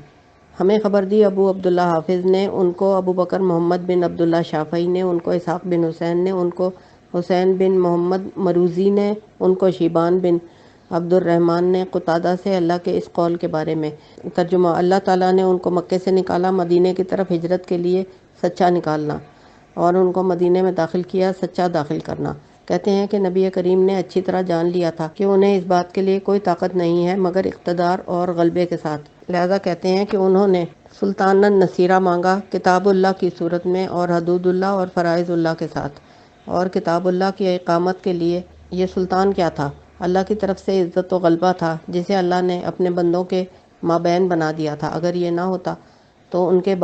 Speaker 1: ہمیں خبر دی ابو عبداللہ حافظ نے ان کو ابو بکر محمد بن عبداللہ شافعی نے ان کو اسحاق بن حسین نے ان کو حسین بن محمد مروزی نے ان کو شیبان بن عبد الرحمن نے قتادہ سے اللہ کے اس قول کے بارے میں۔ ترجمہ: اللہ تعالیٰ نے ان کو مکے سے نکالا، مدینے کی طرف ہجرت کے لیے سچا نکالنا، اور ان کو مدینے میں داخل کیا، سچا داخل کرنا۔ کہتے ہیں کہ نبی کریم نے اچھی طرح جان لیا تھا کہ انہیں اس بات کے لیے کوئی طاقت نہیں ہے مگر اقتدار اور غلبے کے ساتھ، لہذا کہتے ہیں کہ انہوں نے سلطان النصیرہ مانگا کتاب اللہ کی صورت میں اور حدود اللہ اور فرائض اللہ کے ساتھ، اور کتاب اللہ کی اقامت کے لیے یہ سلطان کیا تھا؟ اللہ کی طرف سے عزت و غلبہ تھا جسے اللہ نے اپنے بندوں کے مابین بنا دیا تھا۔ اگر یہ نہ ہوتا تو ان کے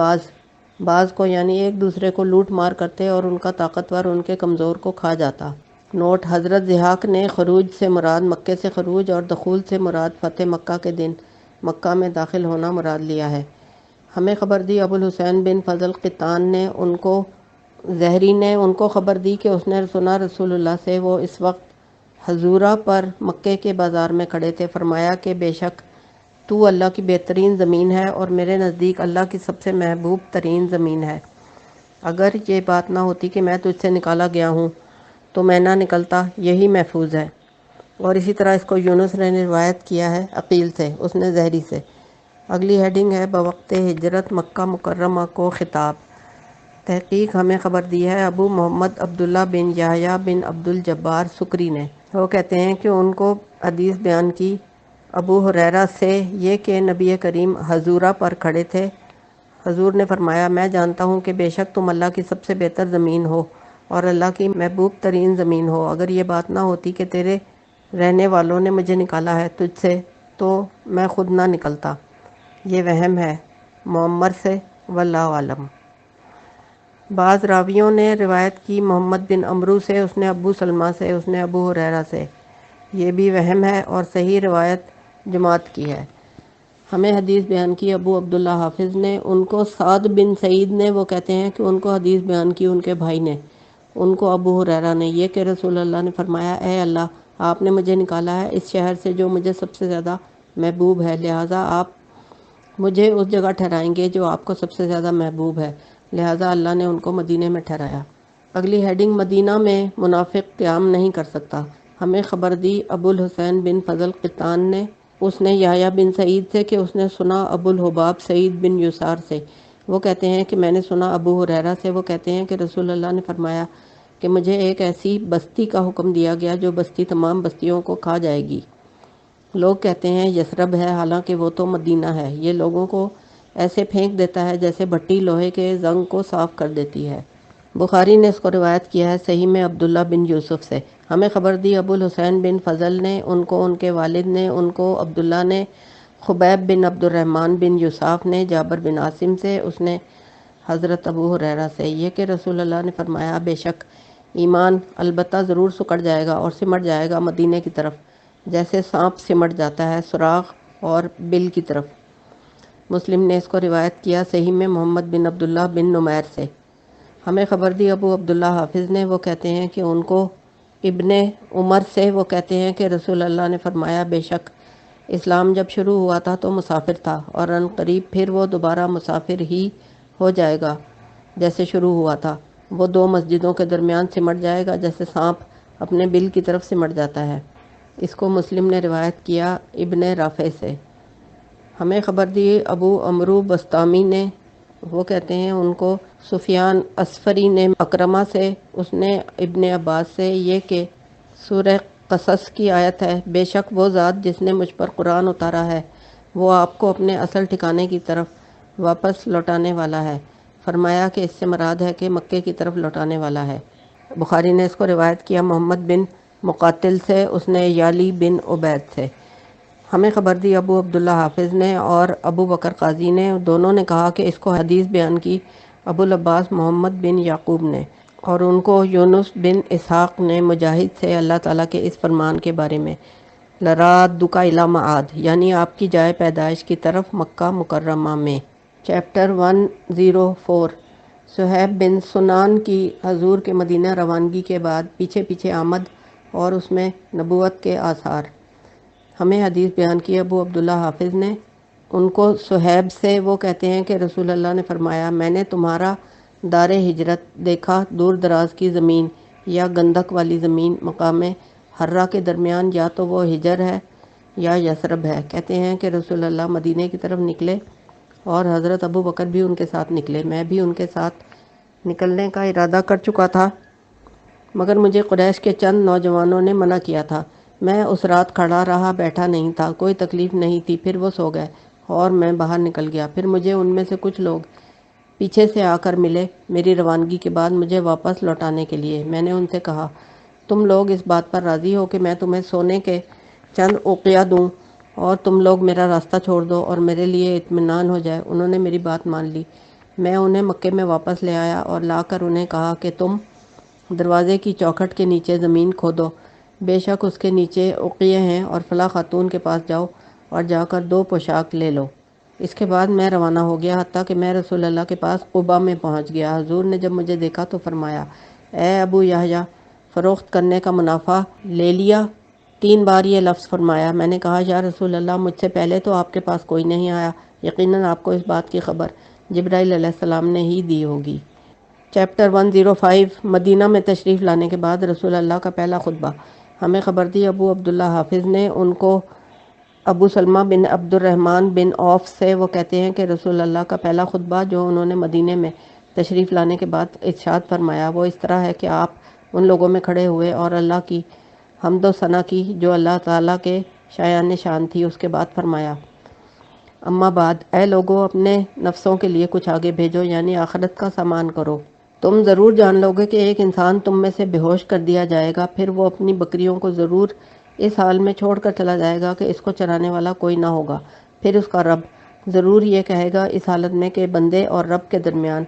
Speaker 1: بعض کو یعنی ایک دوسرے کو لوٹ مار کرتے اور ان کا طاقتور ان کے کمزور کو کھا جاتا۔ نوٹ: حضرت ضحاک نے خروج سے مراد مکے سے خروج اور دخول سے مراد فتح مکہ کے دن مکہ میں داخل ہونا مراد لیا ہے۔ ہمیں خبر دی ابو الحسین بن فضل قطان نے ان کو زہری نے ان کو خبر دی کہ اس نے سنا رسول اللہ سے، وہ اس وقت حضورہ پر مکے کے بازار میں کھڑے تھے، فرمایا کہ بے شک تو اللہ کی بہترین زمین ہے اور میرے نزدیک اللہ کی سب سے محبوب ترین زمین ہے۔ اگر یہ بات نہ ہوتی کہ میں تجھ سے نکالا گیا ہوں تو میں نہ نکلتا، یہی محفوظ ہے۔ اور اسی طرح اس کو یونس نے روایت کیا ہے عقیل سے، اس نے زہری سے۔ اگلی ہیڈنگ ہے بوقت ہجرت مکہ مکرمہ کو خطاب۔ تحقیق: ہمیں خبر دی ہے ابو محمد عبداللہ بن یحییٰ بن عبد الجبار سکری نے، وہ کہتے ہیں کہ ان کو حدیث بیان کی ابو ہریرہ سے یہ کہ نبی کریم حضورہ پر کھڑے تھے، حضور نے فرمایا میں جانتا ہوں کہ بے شک تم اللہ کی سب سے بہتر زمین ہو اور اللہ کی محبوب ترین زمین ہو، اگر یہ بات نہ ہوتی کہ تیرے رہنے والوں نے مجھے نکالا ہے تجھ سے تو میں خود نہ نکلتا۔ یہ وہم ہے معمر سے، واللہ عالم۔ بعض راویوں نے روایت کی محمد بن عمرو سے، اس نے ابو سلمہ سے، اس نے ابو ہریرہ سے، یہ بھی وہم ہے اور صحیح روایت جماعت کی ہے۔ ہمیں حدیث بیان کی ابو عبداللہ حافظ نے، ان کو سعد بن سعید نے، وہ کہتے ہیں کہ ان کو حدیث بیان کی ان کے بھائی نے، ان کو ابو ہریرہ نے، یہ کہ رسول اللہ نے فرمایا اے اللہ، آپ نے مجھے نکالا ہے اس شہر سے جو مجھے سب سے زیادہ محبوب ہے، لہٰذا آپ مجھے اس جگہ ٹھہرائیں گے جو آپ کو سب سے زیادہ محبوب ہے، لہٰذا اللہ نے ان کو مدینے میں ٹھہرایا۔ اگلی ہیڈنگ مدینہ میں منافق قیام نہیں کر سکتا۔ ہمیں خبر دی ابو الحسین بن فضل قطان نے، اس نے یحییٰ بن سعید سے کہ اس نے سنا ابو الحباب سعید بن یسار سے، وہ کہتے ہیں کہ میں نے سنا ابو ہریرہ سے، وہ کہتے ہیں کہ رسول اللہ نے فرمایا کہ مجھے ایک ایسی بستی کا حکم دیا گیا جو بستی تمام بستیوں کو کھا جائے گی۔ لوگ کہتے ہیں یثرب ہے، حالانکہ وہ تو مدینہ ہے، یہ لوگوں کو ایسے پھینک دیتا ہے جیسے بھٹی لوہے کے زنگ کو صاف کر دیتی ہے۔ بخاری نے اس کو روایت کیا ہے صحیح میں عبداللہ بن یوسف سے۔ ہمیں خبر دی ابو الحسین بن فضل نے، ان کو ان کے والد نے، ان کو عبداللہ نے، خبیب بن عبد الرحمن بن یوسف نے جابر بن عاصم سے، اس نے حضرت ابو ہریرہ سے، یہ کہ رسول اللہ نے فرمایا بے شک ایمان البتہ ضرور سکڑ جائے گا اور سمٹ جائے گا مدینے کی طرف جیسے سانپ سمٹ جاتا ہے سراغ اور بل کی طرف۔ مسلم نے اس کو روایت کیا صحیح میں محمد بن عبداللہ بن نمیر سے۔ ہمیں خبر دی ابو عبداللہ حافظ نے، وہ کہتے ہیں کہ ان کو ابن عمر سے، وہ کہتے ہیں کہ رسول اللہ نے فرمایا بے شک اسلام جب شروع ہوا تھا تو مسافر تھا اور ان قریب پھر وہ دوبارہ مسافر ہی ہو جائے گا جیسے شروع ہوا تھا، وہ دو مسجدوں کے درمیان سمٹ جائے گا جیسے سانپ اپنے بل کی طرف سمٹ جاتا ہے۔ اس کو مسلم نے روایت کیا ابن رافع سے۔ ہمیں خبر دی ابو عمرو بسطامی نے، وہ کہتے ہیں ان کو سفیان اسفری نے اکرمہ سے، اس نے ابن عباس سے، یہ کہ سورہ قصص کی آیت ہے بے شک وہ ذات جس نے مجھ پر قرآن اتارا ہے وہ آپ کو اپنے اصل ٹھکانے کی طرف واپس لوٹانے والا ہے، فرمایا کہ اس سے مراد ہے کہ مکے کی طرف لوٹانے والا ہے۔ بخاری نے اس کو روایت کیا محمد بن مقاتل سے، اس نے یالی بن عبید سے۔ ہمیں خبر دی ابو عبداللہ حافظ نے اور ابو بکر قاضی نے، دونوں نے کہا کہ اس کو حدیث بیان کی ابو العباس محمد بن یعقوب نے، اور ان کو یونس بن اسحاق نے مجاہد سے اللہ تعالیٰ کے اس فرمان کے بارے میں، لَرَادُّکَ إِلَىٰ مَعَاد، یعنی آپ کی جائے پیدائش کی طرف مکہ مکرمہ میں۔ چیپٹر 104 صہیب بن سنان کی حضور کے مدینہ روانگی کے بعد پیچھے پیچھے آمد اور اس میں نبوت کے آثار۔ ہمیں حدیث بیان کی ابو عبداللہ حافظ نے، ان کو صہیب سے، وہ کہتے ہیں کہ رسول اللہ نے فرمایا، میں نے تمہارا دار ہجرت دیکھا، دور دراز کی زمین یا گندک والی زمین، مقام حرہ کے درمیان، یا تو وہ ہجر ہے یا یثرب ہے۔ کہتے ہیں کہ رسول اللہ مدینے کی طرف نکلے اور حضرت ابو بکر بھی ان کے ساتھ نکلے۔ میں بھی ان کے ساتھ نکلنے کا ارادہ کر چکا تھا، مگر مجھے قریش کے چند نوجوانوں نے منع کیا تھا۔ میں اس رات کھڑا رہا، بیٹھا نہیں تھا، کوئی تکلیف نہیں تھی، پھر وہ سو گئے اور میں باہر نکل گیا۔ پھر مجھے ان میں سے کچھ لوگ پیچھے سے آ کر ملے میری روانگی کے بعد مجھے واپس لوٹانے کے لیے۔ میں نے ان سے کہا، تم لوگ اس بات پر راضی ہو کہ میں تمہیں سونے کے چند اوقیہ دوں اور تم لوگ میرا راستہ چھوڑ دو اور میرے لیے اطمینان ہو جائے۔ انہوں نے میری بات مان لی۔ میں انہیں مکے میں واپس لے آیا اور لا کر انہیں کہا کہ تم دروازے کی چوکھٹ کے نیچے زمین کھودو، بے شک اس کے نیچے اوقیہ ہیں، اور فلاں خاتون کے پاس جاؤ اور جا کر 2 پوشاک لے لو۔ اس کے بعد میں روانہ ہو گیا، حتیٰ کہ میں رسول اللہ کے پاس قبا میں پہنچ گیا۔ حضور نے جب مجھے دیکھا تو فرمایا، اے ابو یحییٰ، فروخت کرنے کا منافع لے لیا؟ 3 بار یہ لفظ فرمایا۔ میں نے کہا، یا رسول اللہ، مجھ سے پہلے تو آپ کے پاس کوئی نہیں آیا، یقیناً آپ کو اس بات کی خبر جبرائیل علیہ السلام نے ہی دی ہوگی۔ چیپٹر 105 مدینہ میں تشریف لانے کے بعد رسول اللہ کا پہلا خطبہ۔ ہمیں خبر دی ابو عبداللہ حافظ نے، ان کو ابو سلمہ بن عبد الرحمن بن عوف سے، وہ کہتے ہیں کہ رسول اللہ کا پہلا خطبہ جو انہوں نے مدینے میں تشریف لانے کے بعد ارشاد فرمایا، وہ اس طرح ہے کہ آپ ان لوگوں میں کھڑے ہوئے اور اللہ کی حمد و ثنا کی جو اللہ تعالیٰ کے شایان شان تھی۔ اس کے بعد فرمایا، اما بعد، اے لوگو، اپنے نفسوں کے لیے کچھ آگے بھیجو، یعنی آخرت کا سامان کرو۔ تم ضرور جان لو گے کہ ایک انسان تم میں سے بے ہوش کر دیا جائے گا، پھر وہ اپنی بکریوں کو ضرور اس حال میں چھوڑ کر چلا جائے گا کہ اس کو چرانے والا کوئی نہ ہوگا۔ پھر اس کا رب ضرور یہ کہے گا اس حالت میں کہ بندے اور رب کے درمیان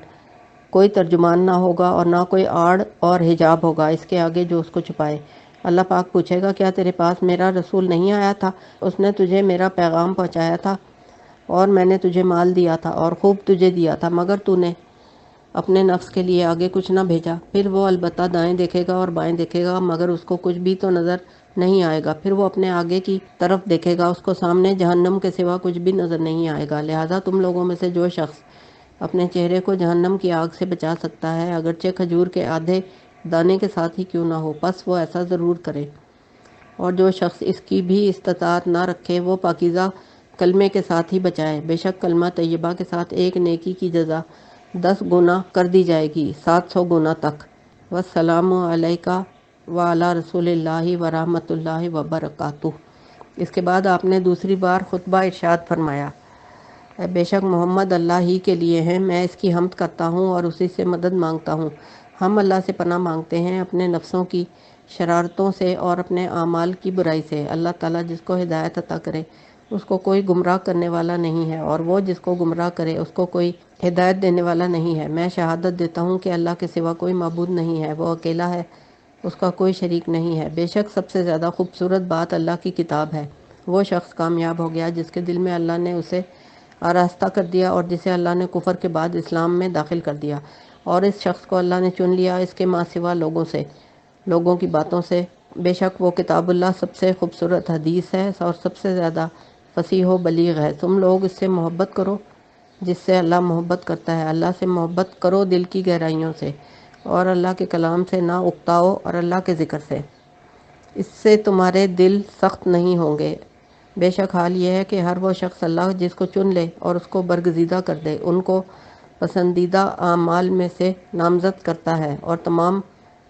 Speaker 1: کوئی ترجمان نہ ہوگا اور نہ کوئی آڑ اور حجاب ہوگا اس کے آگے جو اس کو چھپائے۔ اللہ پاک پوچھے گا، کیا تیرے پاس میرا رسول نہیں آیا تھا؟ اس نے تجھے میرا پیغام پہنچایا تھا اور میں نے تجھے مال دیا تھا اور خوب تجھے دیا تھا، مگر تو نے اپنے نفس کے لیے آگے کچھ نہ بھیجا۔ پھر وہ البتہ دائیں دیکھے گا اور بائیں دیکھے گا، مگر اس کو کچھ بھی تو نظر نہیں آئے گا۔ پھر وہ اپنے آگے کی طرف دیکھے گا، اس کو سامنے جہنم کے سوا کچھ بھی نظر نہیں آئے گا۔ لہٰذا تم لوگوں میں سے جو شخص اپنے چہرے کو جہنم کی آگ سے بچا سکتا ہے، اگرچہ کھجور کے آدھے دانے کے ساتھ ہی کیوں نہ ہو، پس وہ ایسا ضرور کرے۔ اور جو شخص اس کی بھی استطاعت نہ رکھے، وہ پاکیزہ کلمے کے ساتھ ہی بچائے۔ بے شک کلمہ طیبہ کے ساتھ ایک نیکی کی جزا 10 گنا کر دی جائے گی، 700 گنا تک۔ والسلام علیکہ وعلی رسول اللہ ورحمۃ اللہ وبرکاتہ۔ اس کے بعد آپ نے دوسری بار خطبہ ارشاد فرمایا، بے شک محمد اللہ ہی کے لیے ہیں، میں اس کی حمد کرتا ہوں اور اسی سے مدد مانگتا ہوں۔ ہم اللہ سے پناہ مانگتے ہیں اپنے نفسوں کی شرارتوں سے اور اپنے اعمال کی برائی سے۔ اللہ تعالیٰ جس کو ہدایت عطا کرے اس کو کوئی گمراہ کرنے والا نہیں ہے، اور وہ جس کو گمراہ کرے اس کو کوئی ہدایت دینے والا نہیں ہے۔ میں شہادت دیتا ہوں کہ اللہ کے سوا کوئی معبود نہیں ہے، وہ اکیلا ہے، اس کا کوئی شریک نہیں ہے۔ بے شک سب سے زیادہ خوبصورت بات اللہ کی کتاب ہے۔ وہ شخص کامیاب ہو گیا جس کے دل میں اللہ نے اسے آراستہ کر دیا اور جسے اللہ نے کفر کے بعد اسلام میں داخل کر دیا، اور اس شخص کو اللہ نے چن لیا اس کے ماں سوا لوگوں کی باتوں سے۔ بے شک وہ کتاب اللہ سب سے خوبصورت حدیث ہے اور سب سے زیادہ فصیح و بلیغ ہے۔ تم لوگ اس سے محبت کرو جس سے اللہ محبت کرتا ہے۔ اللہ سے محبت کرو دل کی گہرائیوں سے، اور اللہ کے کلام سے نہ اکتاؤ اور اللہ کے ذکر سے، اس سے تمہارے دل سخت نہیں ہوں گے۔ بے شک حال یہ ہے کہ ہر وہ شخص اللہ جس کو چن لے اور اس کو برگزیدہ کر دے، ان کو پسندیدہ اعمال میں سے نامزد کرتا ہے اور تمام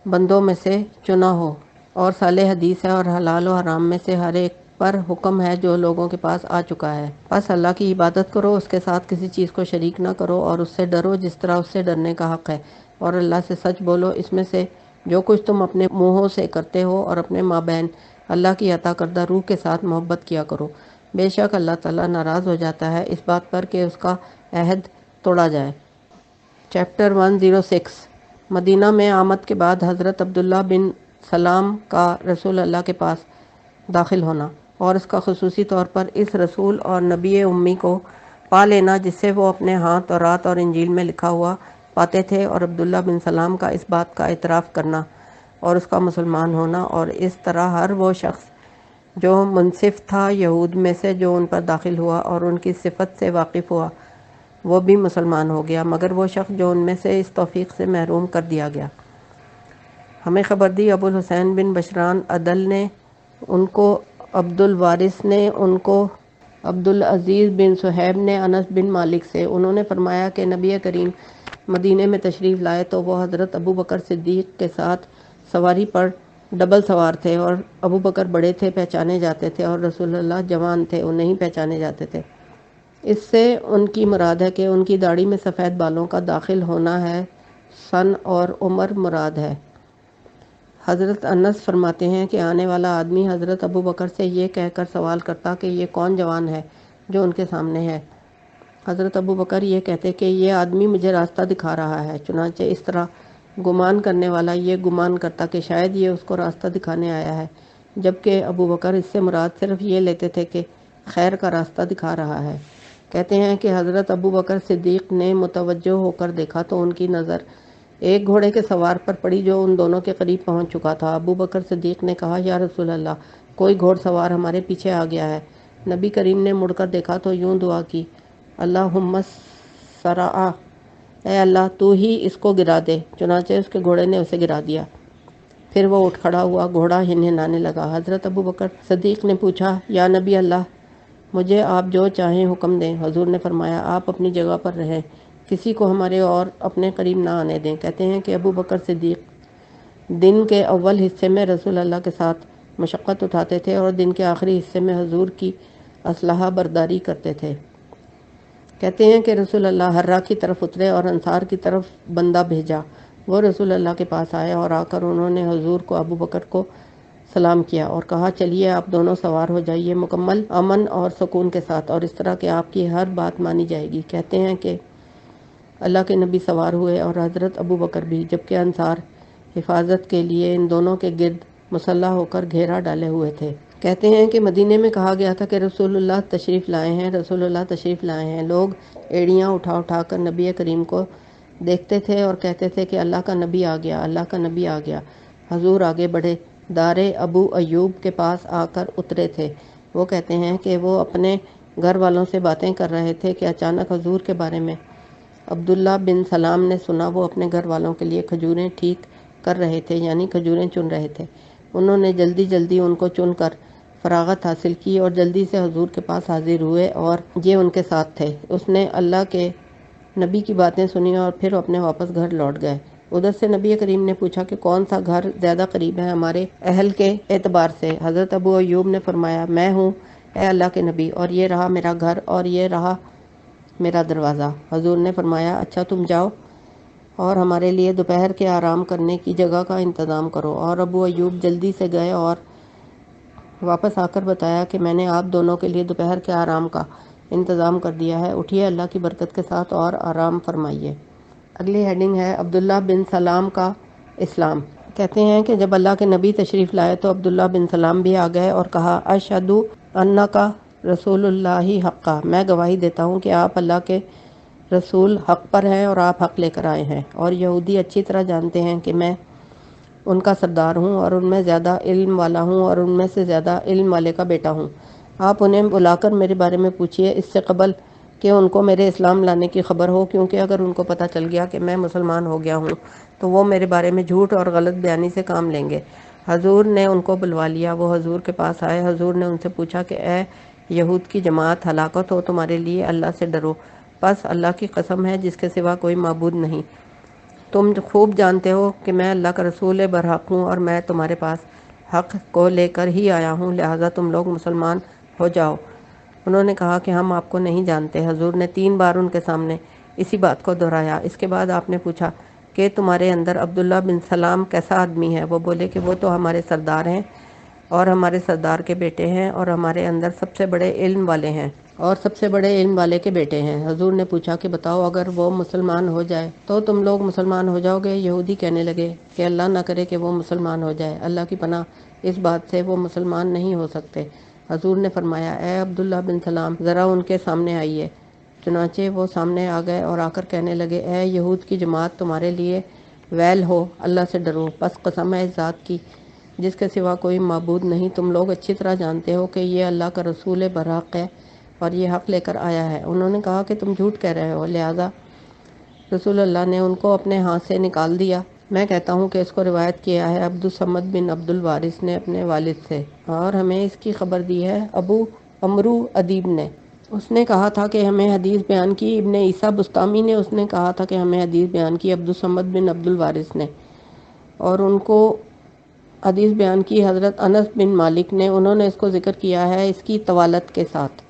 Speaker 1: بندوں میں سے چنا ہو، اور صالح حدیث ہے اور حلال و حرام میں سے ہر ایک پر حکم ہے جو لوگوں کے پاس آ چکا ہے۔ بس اللہ کی عبادت کرو، اس کے ساتھ کسی چیز کو شریک نہ کرو، اور اس سے ڈرو جس طرح اس سے ڈرنے کا حق ہے، اور اللہ سے سچ بولو، اس میں سے جو کچھ تم اپنے منہوں سے کرتے ہو اور اپنے مابین اللہ کی عطا کردہ روح کے ساتھ محبت کیا کرو، بے شک اللہ تعالیٰ ناراض ہو جاتا ہے اس بات پر کہ اس کا عہد توڑا جائے۔ چیپٹر 106 مدینہ میں آمد کے بعد حضرت عبداللہ بن سلام کا رسول اللہ کے پاس داخل ہونا اور اس کا خصوصی طور پر اس رسول اور نبی امی کو پا لینا جس سے وہ اپنے ہاں تورات اور انجیل میں لکھا ہوا پاتے تھے، اور عبداللہ بن سلام کا اس بات کا اعتراف کرنا اور اس کا مسلمان ہونا، اور اس طرح ہر وہ شخص جو منصف تھا یہود میں سے جو ان پر داخل ہوا اور ان کی صفت سے واقف ہوا وہ بھی مسلمان ہو گیا، مگر وہ شخص جو ان میں سے اس توفیق سے محروم کر دیا گیا۔ ہمیں خبر دی ابو الحسین بن بشران عدل نے ان کو، عبد الوارث نے ان کو، عبدالعزیز بن صہیب نے انس بن مالک سے، انہوں نے فرمایا کہ نبی کریم مدینے میں تشریف لائے تو وہ حضرت ابو بکر صدیق کے ساتھ سواری پر ڈبل سوار تھے، اور ابو بکر بڑے تھے پہچانے جاتے تھے اور رسول اللہ جوان تھے وہ نہیں پہچانے جاتے تھے۔ اس سے ان کی مراد ہے کہ ان کی داڑھی میں سفید بالوں کا داخل ہونا ہے، سن اور عمر مراد ہے۔ حضرت انس فرماتے ہیں کہ آنے والا آدمی حضرت ابو بکر سے یہ کہہ کر سوال کرتا کہ یہ کون جوان ہے جو ان کے سامنے ہے؟ حضرت ابو بکر یہ کہتے کہ یہ آدمی مجھے راستہ دکھا رہا ہے، چنانچہ اس طرح گمان کرنے والا یہ گمان کرتا کہ شاید یہ اس کو راستہ دکھانے آیا ہے، جبکہ ابو بکر اس سے مراد صرف یہ لیتے تھے کہ خیر کا راستہ دکھا رہا ہے۔ کہتے ہیں کہ حضرت ابو بکر صدیق نے متوجہ ہو کر دیکھا تو ان کی نظر ایک گھوڑے کے سوار پر پڑی جو ان دونوں کے قریب پہنچ چکا تھا۔ ابو بکر صدیق نے کہا، یا رسول اللہ، کوئی گھوڑ سوار ہمارے پیچھے آ گیا ہے۔ نبی کریم نے مڑ کر دیکھا تو یوں دعا کی، اللہم سرعا، اے اللہ تو ہی اس کو گرا دے، چنانچہ اس کے گھوڑے نے اسے گرا دیا۔ پھر وہ اٹھ کھڑا ہوا، گھوڑا ہنہنانے لگا۔ حضرت ابو بکر صدیق نے پوچھا، یا نبی اللہ، مجھے آپ جو چاہیں حکم دیں۔ حضور نے فرمایا، آپ اپنی جگہ پر رہیں، کسی کو ہمارے اور اپنے قریب نہ آنے دیں۔ کہتے ہیں کہ ابو بکر صدیق دن کے اول حصے میں رسول اللہ کے ساتھ مشقت اٹھاتے تھے اور دن کے آخری حصے میں حضور کی اسلحہ برداری کرتے تھے۔ کہتے ہیں کہ رسول اللہ ہرہ کی طرف اترے اور انصار کی طرف بندہ بھیجا۔ وہ رسول اللہ کے پاس آئے اور آ کر انہوں نے حضور کو، ابو بکر کو سلام کیا اور کہا، چلیے آپ دونوں سوار ہو جائیے مکمل امن اور سکون کے ساتھ، اور اس طرح کہ آپ کی ہر بات مانی جائے گی۔ کہتے ہیں کہ اللہ کے نبی سوار ہوئے اور حضرت ابو بکر بھی، جبکہ انصار حفاظت کے لیے ان دونوں کے گرد مسلح ہو کر گھیرا ڈالے ہوئے تھے۔ کہتے ہیں کہ مدینے میں کہا گیا تھا کہ رسول اللہ تشریف لائے ہیں، رسول اللہ تشریف لائے ہیں۔ لوگ ایڑیاں اٹھا اٹھا کر نبی کریم کو دیکھتے تھے اور کہتے تھے کہ اللہ کا نبی آ گیا، اللہ کا نبی آ گیا۔ حضور آگے بڑھے، دار ابو ایوب کے پاس آ کر اترے تھے۔ وہ کہتے ہیں کہ وہ اپنے گھر والوں سے باتیں کر رہے تھے کہ اچانک حضور کے بارے میں عبداللہ بن سلام نے سنا۔ وہ اپنے گھر والوں کے لیے کھجوریں ٹھیک کر رہے تھے، یعنی کھجوریں چن رہے تھے۔ انہوں نے جلدی جلدی ان کو چن کر فراغت حاصل کی اور جلدی سے حضور کے پاس حاضر ہوئے اور یہ ان کے ساتھ تھے۔ اس نے اللہ کے نبی کی باتیں سنی اور پھر اپنے واپس گھر لوٹ گئے۔ ادھر سے نبی کریم نے پوچھا کہ کون سا گھر زیادہ قریب ہے ہمارے اہل کے اعتبار سے؟ حضرت ابو ایوب نے فرمایا، میں ہوں اے اللہ کے نبی، اور یہ رہا میرا گھر اور یہ رہا میرا دروازہ۔ حضور نے فرمایا، اچھا تم جاؤ اور ہمارے لیے دوپہر کے آرام کرنے کی جگہ کا انتظام کرو۔ اور ابو ایوب جلدی سے گئے اور واپس آ کر بتایا کہ میں نے آپ دونوں کے لیے دوپہر کے آرام کا انتظام کر دیا ہے، اٹھیے اللہ کی برکت کے ساتھ اور آرام فرمائیے۔ اگلی ہیڈنگ ہے عبداللہ بن سلام کا اسلام۔ کہتے ہیں کہ جب اللہ کے نبی تشریف لائے تو عبداللہ بن سلام بھی آ گئے اور کہا، اشہد انک رسول اللہ حقا، میں گواہی دیتا ہوں کہ آپ اللہ کے رسول حق پر ہیں اور آپ حق لے کر آئے ہیں، اور یہودی اچھی طرح جانتے ہیں کہ میں ان کا سردار ہوں اور ان میں زیادہ علم والا ہوں اور ان میں سے زیادہ علم والے کا بیٹا ہوں۔ آپ انہیں بلا کر میرے بارے میں پوچھیے اس سے قبل کہ ان کو میرے اسلام لانے کی خبر ہو، کیونکہ اگر ان کو پتہ چل گیا کہ میں مسلمان ہو گیا ہوں تو وہ میرے بارے میں جھوٹ اور غلط بیانی سے کام لیں گے۔ حضور نے ان کو بلوا لیا، وہ حضور کے پاس آئے۔ حضور نے ان سے پوچھا کہ اے یہود کی جماعت، ہلاکت ہو تمہارے لیے، اللہ سے ڈرو، پس اللہ کی قسم ہے جس کے سوا کوئی معبود نہیں، تم خوب جانتے ہو کہ میں اللہ کا رسول برحق ہوں اور میں تمہارے پاس حق کو لے کر ہی آیا ہوں، لہٰذا تم لوگ مسلمان ہو جاؤ۔ انہوں نے کہا کہ ہم آپ کو نہیں جانتے۔ حضور نے 3 بار ان کے سامنے اسی بات کو دہرایا۔ اس کے بعد آپ نے پوچھا، کہ تمہارے اندر عبداللہ بن سلام کیسا آدمی ہے؟ وہ بولے کہ وہ تو ہمارے سردار ہیں اور ہمارے سردار کے بیٹے ہیں اور ہمارے اندر سب سے بڑے علم والے ہیں اور سب سے بڑے علم والے کے بیٹے ہیں۔ حضور نے پوچھا کہ بتاؤ اگر وہ مسلمان ہو جائے تو تم لوگ مسلمان ہو جاؤ گے؟ یہودی کہنے لگے کہ اللہ نہ کرے کہ وہ مسلمان ہو جائے، اللہ کی پناہ، اس بات سے وہ مسلمان نہیں ہو سکتے۔ حضور نے فرمایا اے عبداللہ بن سلام ذرا ان کے سامنے آئیے۔ چنانچہ وہ سامنے آ گئے اور آ کر کہنے لگے اے یہود کی جماعت، تمہارے لیے ویل ہو، اللہ سے ڈرو، پس قسم ہے اس ذات کی جس کے سوا کوئی معبود نہیں، تم لوگ اچھی طرح جانتے ہو کہ یہ اللہ کا رسول برحق ہے اور یہ حق لے کر آیا ہے۔ انہوں نے کہا کہ تم جھوٹ کہہ رہے ہو، لہذا رسول اللہ نے ان کو اپنے ہاتھ سے نکال دیا۔ میں کہتا ہوں کہ اس کو روایت کیا ہے عبد الصمد بن عبد الوارث نے اپنے والد سے، اور ہمیں اس کی خبر دی ہے ابو عمرو ادیب نے۔ اس نے کہا تھا کہ ہمیں حدیث بیان کی ابن عیسیٰ بستامی نے، اس نے کہا تھا کہ ہمیں حدیث بیان کی عبد الصمد بن عبد الوارث نے، اور ان کو حدیث بیان کی حضرت انس بن مالک نے۔ انہوں نے اس کو ذکر کیا ہے اس کی طوالت کے ساتھ۔